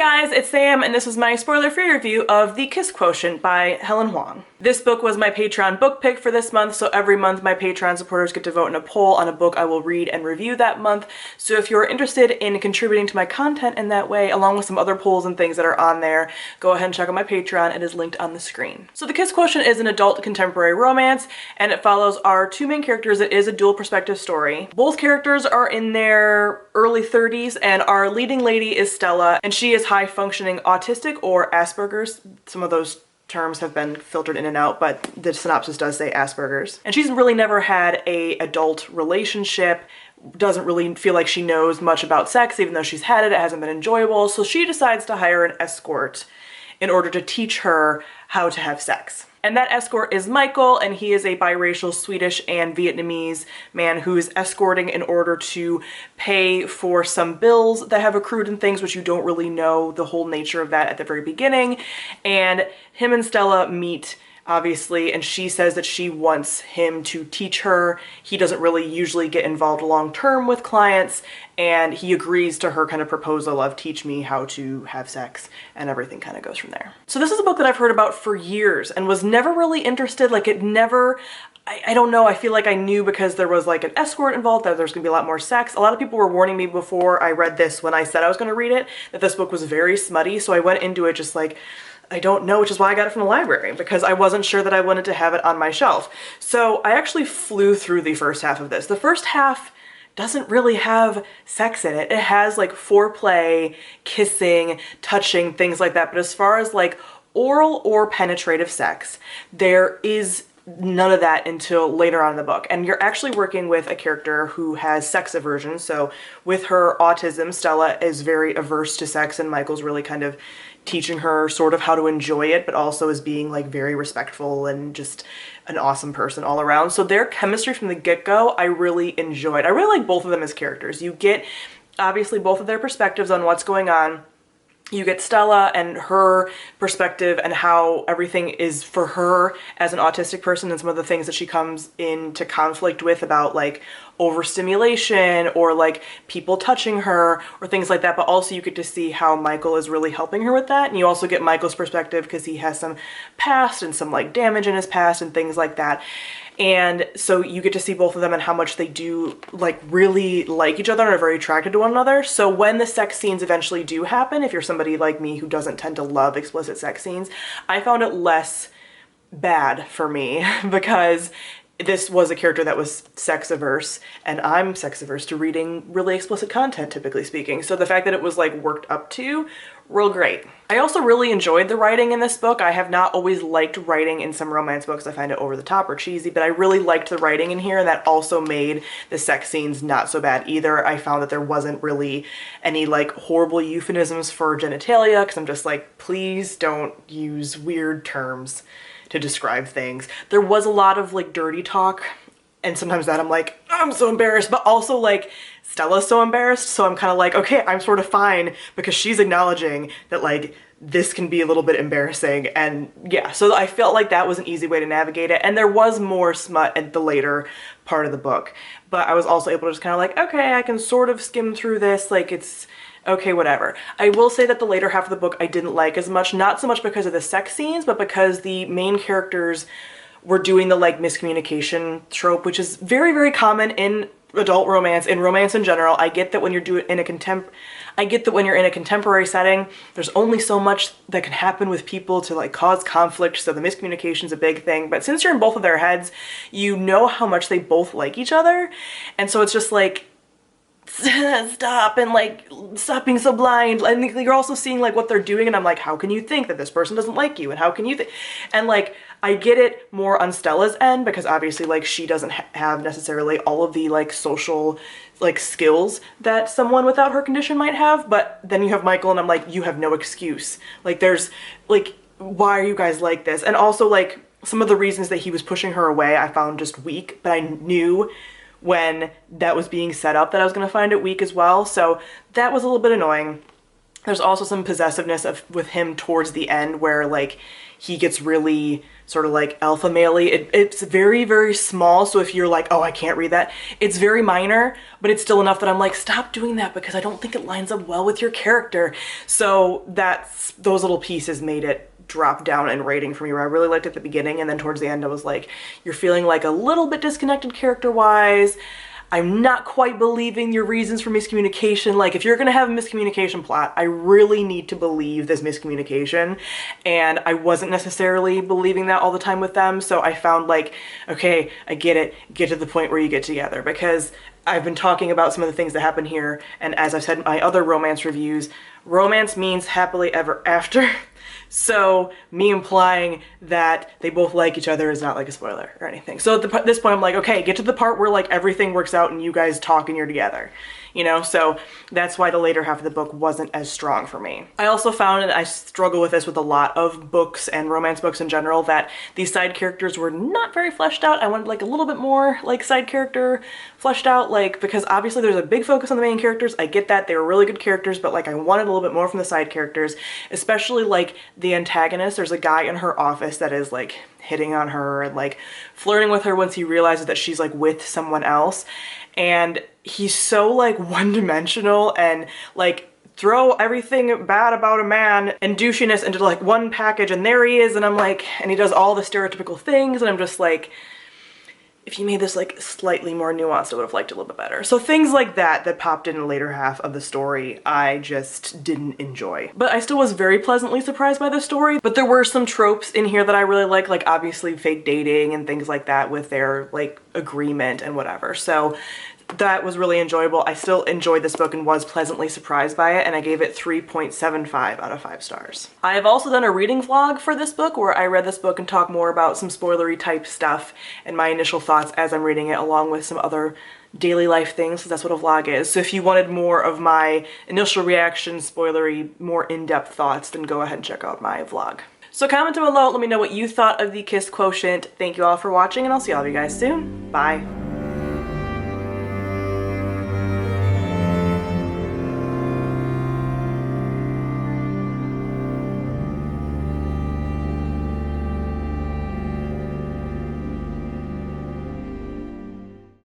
guys, it's Sam, and this is my spoiler-free review of The Kiss Quotient by Helen Huang. This book was my Patreon book pick for this month, so every month my Patreon supporters get to vote in a poll on a book I will read and review that month. So if you're interested in contributing to my content in that way, along with some other polls and things that are on there, go ahead and check out my Patreon. It is linked on the screen. So The Kiss Quotient is an adult contemporary romance, and it follows our two main characters. It is a dual perspective story. Both characters are in their early 30s, and our leading lady is Stella, and she is high-functioning autistic or Asperger's. Some of those terms have been filtered in and out, but the synopsis does say Asperger's. And she's really never had a adult relationship, doesn't really feel like she knows much about sex, even though she's had it, it hasn't been enjoyable, so she decides to hire an escort in order to teach her how to have sex. And that escort is Michael, and he is a biracial Swedish and Vietnamese man who is escorting in order to pay for some bills that have accrued and things, which you don't really know the whole nature of that at the very beginning. And him and Stella meet, obviously, and she says that she wants him to teach her. He doesn't really usually get involved long-term with clients, and he agrees to her kind of proposal of teach me how to have sex, and everything kind of goes from there. So this is a book that I've heard about for years and was never really interested. Like, it never, I don't know, I feel like I knew because there was like an escort involved that there's gonna be a lot more sex. A lot of people were warning me before I read this, when I said I was gonna read it, that this book was very smutty, so I went into it just like, I don't know, which is why I got it from the library, because I wasn't sure that I wanted to have it on my shelf. So I actually flew through the first half of this. The first half doesn't really have sex in it. It has like foreplay, kissing, touching, things like that. But as far as like oral or penetrative sex, there is none of that until later on in the book. And you're actually working with a character who has sex aversion. So with her autism, Stella is very averse to sex, and Michael's really kind of teaching her sort of how to enjoy it, but also as being like very respectful and just an awesome person all around. So their chemistry from the get-go, I really enjoyed. I really like both of them as characters. You get obviously both of their perspectives on what's going on. You get Stella and her perspective and how everything is for her as an autistic person, and some of the things that she comes into conflict with about like overstimulation or like people touching her or things like that. But also you get to see how Michael is really helping her with that. And you also get Michael's perspective because he has some past and some like damage in his past and things like that. And so you get to see both of them and how much they do like really like each other and are very attracted to one another. So when the sex scenes eventually do happen, if you're somebody like me who doesn't tend to love explicit sex scenes, I found it less bad for me because this was a character that was sex averse, and I'm sex averse to reading really explicit content, typically speaking. So the fact that it was like worked up to, real great. I also really enjoyed the writing in this book. I have not always liked writing in some romance books. I find it over the top or cheesy, but I really liked the writing in here, and that also made the sex scenes not so bad either. I found that there wasn't really any like horrible euphemisms for genitalia, because I'm just like, please don't use weird terms to describe things. There was a lot of like dirty talk, and sometimes that I'm like, I'm so embarrassed, but also like Stella's so embarrassed, so I'm kind of like, okay, I'm sort of fine because she's acknowledging that like this can be a little bit embarrassing. And yeah, so I felt like that was an easy way to navigate it. And there was more smut at the later part of the book, but I was also able to just kind of like, okay, I can sort of skim through this, like it's okay, whatever. I will say that the later half of the book I didn't like as much, not so much because of the sex scenes, but because the main characters were doing the like miscommunication trope, which is very, very common in adult romance, in romance in general. I get that when you're doing in a I get that when you're in a contemporary setting, there's only so much that can happen with people to like cause conflict, so the miscommunication is a big thing. But since you're in both of their heads, you know how much they both like each other, and so it's just like, stop, and like stop being so blind. And you're also seeing like what they're doing, and I'm like, how can you think that this person doesn't like you, and how can you think, and like I get it more on Stella's end because obviously like she doesn't have necessarily all of the like social like skills that someone without her condition might have. But then you have Michael, and I'm like, you have no excuse. Like there's like, why are you guys like this? And also like some of the reasons that he was pushing her away I found just weak, but I knew when that was being set up that I was going to find it weak as well. So that was a little bit annoying. There's also some possessiveness with him towards the end where like he gets really sort of like alpha male-y. It's very, very small, so if you're like, oh, I can't read that, it's very minor, but it's still enough that I'm like, stop doing that because I don't think it lines up well with your character. So those little pieces made it drop down in rating for me, where I really liked it at the beginning, and then towards the end I was like, you're feeling like a little bit disconnected character-wise. I'm not quite believing your reasons for miscommunication. Like, if you're gonna have a miscommunication plot, I really need to believe this miscommunication. And I wasn't necessarily believing that all the time with them. So I found like, okay, I get it. Get to the point where you get together. Because I've been talking about some of the things that happen here. And as I've said in my other romance reviews, romance means happily ever after. So me implying that they both like each other is not like a spoiler or anything. So at this point I'm like, okay, get to the part where like everything works out and you guys talk and you're together, you know? So that's why the later half of the book wasn't as strong for me. I also found, and I struggle with this with a lot of books and romance books in general, that these side characters were not very fleshed out. I wanted like a little bit more like side character fleshed out, like, because obviously there's a big focus on the main characters. I get that, they were really good characters, but like I wanted a little bit more from the side characters, especially like the antagonist. There's a guy in her office that is like hitting on her and like flirting with her once he realizes that she's like with someone else, and he's so like one-dimensional and like throw everything bad about a man and douchiness into like one package and there he is, and I'm like, and he does all the stereotypical things, and I'm just like, if you made this like slightly more nuanced, I would have liked it a little bit better. So things like that popped in the later half of the story, I just didn't enjoy. But I still was very pleasantly surprised by the story. But there were some tropes in here that I really like obviously fake dating and things like that with their like agreement and whatever. So that was really enjoyable. I still enjoyed this book and was pleasantly surprised by it, and I gave it 3.75 out of 5 stars. I have also done a reading vlog for this book where I read this book and talk more about some spoilery type stuff and my initial thoughts as I'm reading it, along with some other daily life things, because that's what a vlog is. So if you wanted more of my initial reaction, spoilery, more in-depth thoughts, then go ahead and check out my vlog. So comment down below, let me know what you thought of the Kiss Quotient. Thank you all for watching, and I'll see all of you guys soon. Bye.